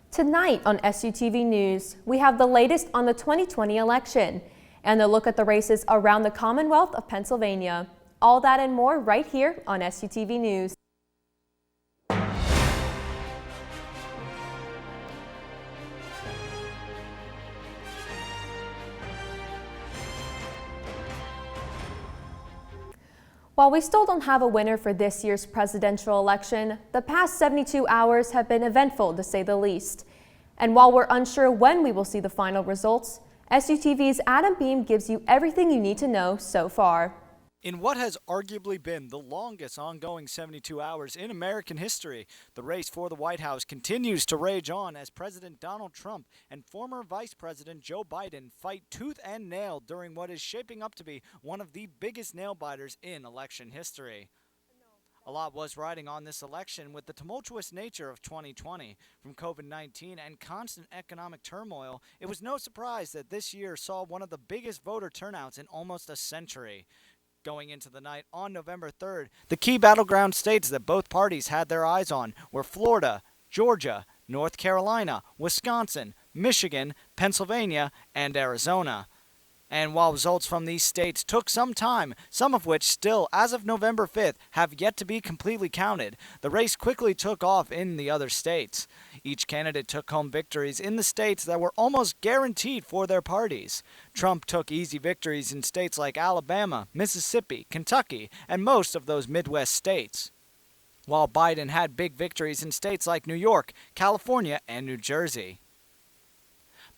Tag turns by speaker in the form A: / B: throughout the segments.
A: Tonight on SUTV News, we have the latest on the 2020 election and a look at the races around the Commonwealth of Pennsylvania. All that and more right here on SUTV News. While we still don't have a winner for this year's presidential election, the past 72 hours have been eventful to say the least. And while we're unsure when we will see the final results, SUTV's Adam Beam gives you everything you need to know so far.
B: In what has arguably been the longest ongoing 72 hours in American history, the race for the White House continues to rage on as President Donald Trump and former Vice President Joe Biden fight tooth and nail during what is shaping up to be one of the biggest nail-biters in election history. A lot was riding on this election with the tumultuous nature of 2020. From COVID-19 and constant economic turmoil, it was no surprise that this year saw one of the biggest voter turnouts in almost a century. Going into the night on November 3rd, the key battleground states that both parties had their eyes on were Florida, Georgia, North Carolina, Wisconsin, Michigan, Pennsylvania, and Arizona. And while results from these states took some time, some of which still, as of November 5th, have yet to be completely counted, the race quickly took off in the other states. Each candidate took home victories in the states that were almost guaranteed for their parties. Trump took easy victories in states like Alabama, Mississippi, Kentucky, and most of those Midwest states, while Biden had big victories in states like New York, California, and New Jersey.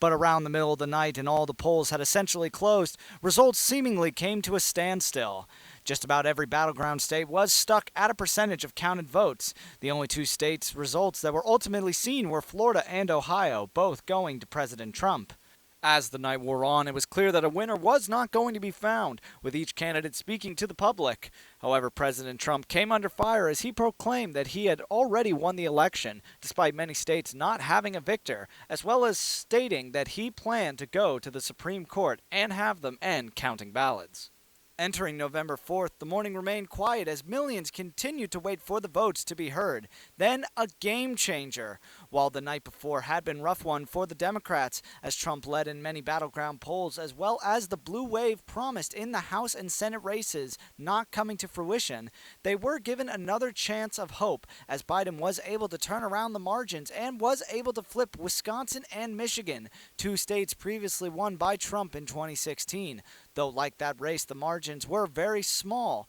B: But around the middle of the night and all the polls had essentially closed, results seemingly came to a standstill. Just about every battleground state was stuck at a percentage of counted votes. The only two states' results that were ultimately seen were Florida and Ohio, both going to President Trump. As the night wore on, it was clear that a winner was not going to be found, with each candidate speaking to the public. However, President Trump came under fire as he proclaimed that he had already won the election, despite many states not having a victor, as well as stating that he planned to go to the Supreme Court and have them end counting ballots. Entering November 4th, the morning remained quiet as millions continued to wait for the votes to be heard. Then a game changer. While the night before had been a rough one for the Democrats, as Trump led in many battleground polls, as well as the blue wave promised in the House and Senate races not coming to fruition, they were given another chance of hope as Biden was able to turn around the margins and was able to flip Wisconsin and Michigan, two states previously won by Trump in 2016. Though like that race, the margins were very small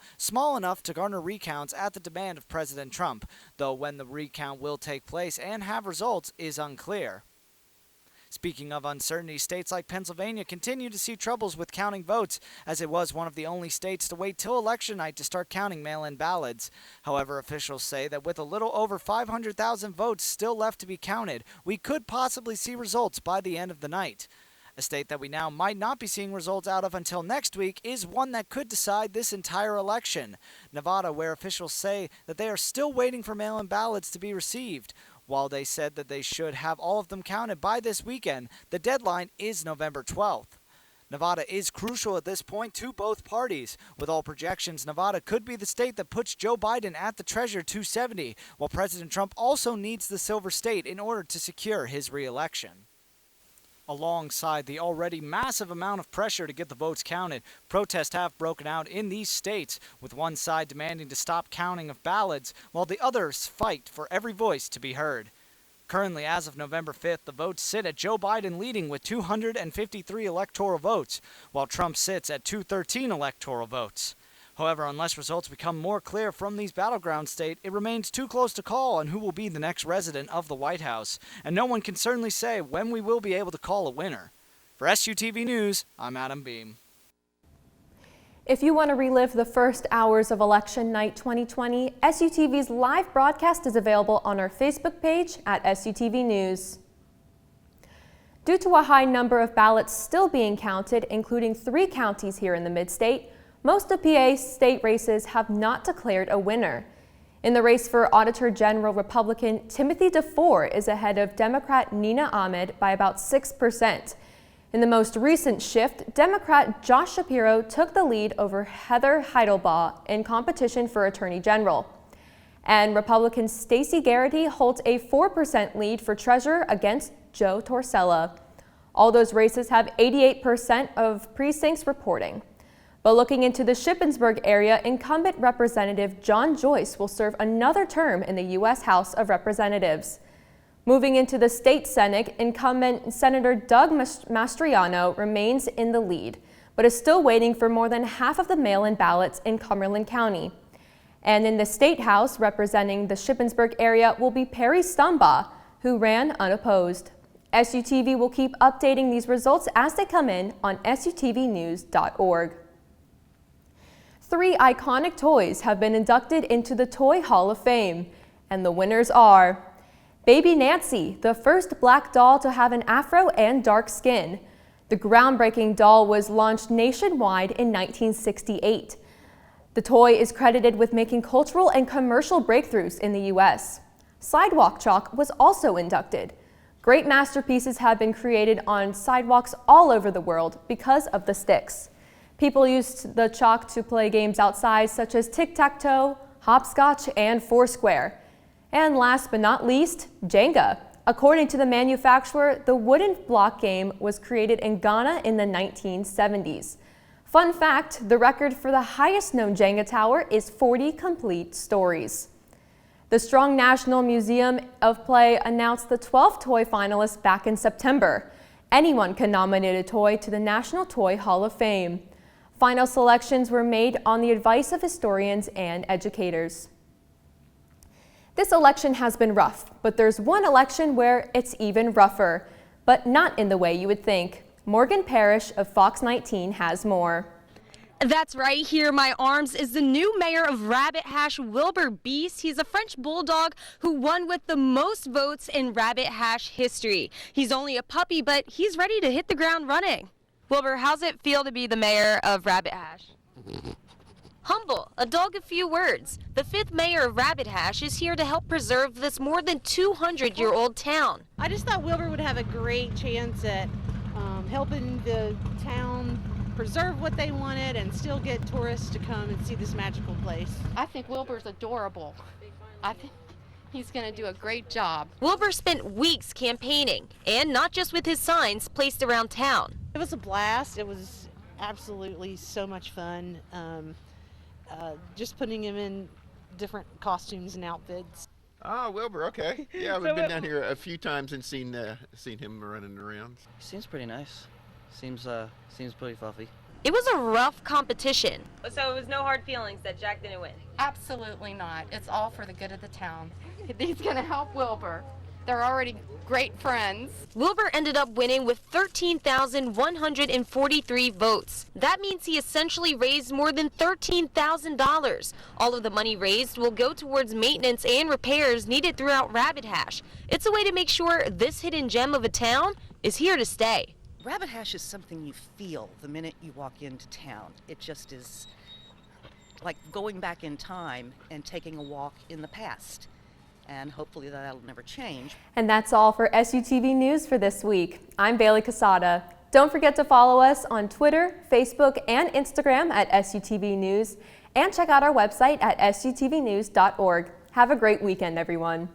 B: enough to garner recounts at the demand of President Trump, though when the recount will take place and have results is unclear. Speaking of uncertainty, states like Pennsylvania continue to see troubles with counting votes, as it was one of the only states to wait till election night to start counting mail-in ballots. However, officials say that with a little over 500,000 votes still left to be counted, we could possibly see results by the end of the night. A state that we now might not be seeing results out of until next week is one that could decide this entire election. Nevada, where officials say that they are still waiting for mail-in ballots to be received. While they said that they should have all of them counted by this weekend, the deadline is November 12th. Nevada is crucial at this point to both parties. With all projections, Nevada could be the state that puts Joe Biden at the treasure 270, while President Trump also needs the silver state in order to secure his re-election. Alongside the already massive amount of pressure to get the votes counted, protests have broken out in these states, with one side demanding to stop counting of ballots, while the others fight for every voice to be heard. Currently, as of November 5th, the votes sit at Joe Biden leading with 253 electoral votes, while Trump sits at 213 electoral votes. However, unless results become more clear from these battleground states, it remains too close to call on who will be the next resident of the White House, and no one can certainly say when we will be able to call a winner. For SUTV News, I'm Adam Beam.
A: If you want to relive the first hours of Election Night 2020, SUTV's live broadcast is available on our Facebook page at SUTV News. Due to a high number of ballots still being counted, including 3 counties here in the Mid-State, most of PA's state races have not declared a winner. In the race for Auditor General, Republican Timothy DeFore is ahead of Democrat Nina Ahmed by about 6%. In the most recent shift, Democrat Josh Shapiro took the lead over Heather Heidelbaugh in competition for Attorney General. And Republican Stacey Garrity holds a 4% lead for treasurer against Joe Torsella. All those races have 88% of precincts reporting. But looking into the Shippensburg area, incumbent Representative John Joyce will serve another term in the U.S. House of Representatives. Moving into the state Senate, incumbent Senator Doug Mastriano remains in the lead, but is still waiting for more than half of the mail-in ballots in Cumberland County. And in the State House, representing the Shippensburg area will be Perry Stumbaugh, who ran unopposed. SUTV will keep updating these results as they come in on SUTVnews.org. 3 iconic toys have been inducted into the Toy Hall of Fame, and the winners are Baby Nancy, the first black doll to have an afro and dark skin. The groundbreaking doll was launched nationwide in 1968. The toy is credited with making cultural and commercial breakthroughs in the U.S. Sidewalk chalk was also inducted. Great masterpieces have been created on sidewalks all over the world because of the sticks. People used the chalk to play games outside such as tic-tac-toe, hopscotch, and foursquare. And last but not least, Jenga. According to the manufacturer, the wooden block game was created in Ghana in the 1970s. Fun fact, the record for the highest known Jenga tower is 40 complete stories. The Strong National Museum of Play announced the 12 toy finalists back in September. Anyone can nominate a toy to the National Toy Hall of Fame. Final selections were made on the advice of historians and educators. This election has been rough, but there's one election where it's even rougher, but not in the way you would think. Morgan Parrish of Fox 19 has more.
C: That's right. Here in my arms is the new mayor of Rabbit Hash, Wilbur Beast. He's a French bulldog who won with the most votes in Rabbit Hash history. He's only a puppy, but he's ready to hit the ground running. Wilbur, how's it feel to be the mayor of Rabbit Hash? Humble, a dog of few words. The 5th mayor of Rabbit Hash is here to help preserve this more than 200-year-old town.
D: I just thought Wilbur would have a great chance at helping the town preserve what they wanted and still get tourists to come and see this magical place.
E: I think Wilbur's adorable. I think he's going to do a great job.
C: Wilbur spent weeks campaigning, and not just with his signs placed around town.
D: It was a blast. It was absolutely so much fun. Just putting him in different costumes and outfits.
F: Ah, Wilbur, okay. Yeah, we've been down here a few times and seen him running around.
G: He seems pretty nice. Seems pretty fluffy.
C: It was a rough competition. So it was no hard feelings that Jack didn't win?
E: Absolutely not. It's all for the good of the town. He's going to help Wilbur. They're already great friends.
C: Wilbur ended up winning with 13,143 votes. That means he essentially raised more than $13,000. All of the money raised will go towards maintenance and repairs needed throughout Rabbit Hash. It's a way to make sure this hidden gem of a town is here to stay.
H: Rabbit Hash is something you feel the minute you walk into town. It just is like going back in time and taking a walk in the past. And hopefully that'll never change.
A: And that's all for SUTV News for this week. I'm Bailey Cassada. Don't forget to follow us on Twitter, Facebook, and Instagram at SUTV News, and check out our website at SUTVnews.org. Have a great weekend, everyone.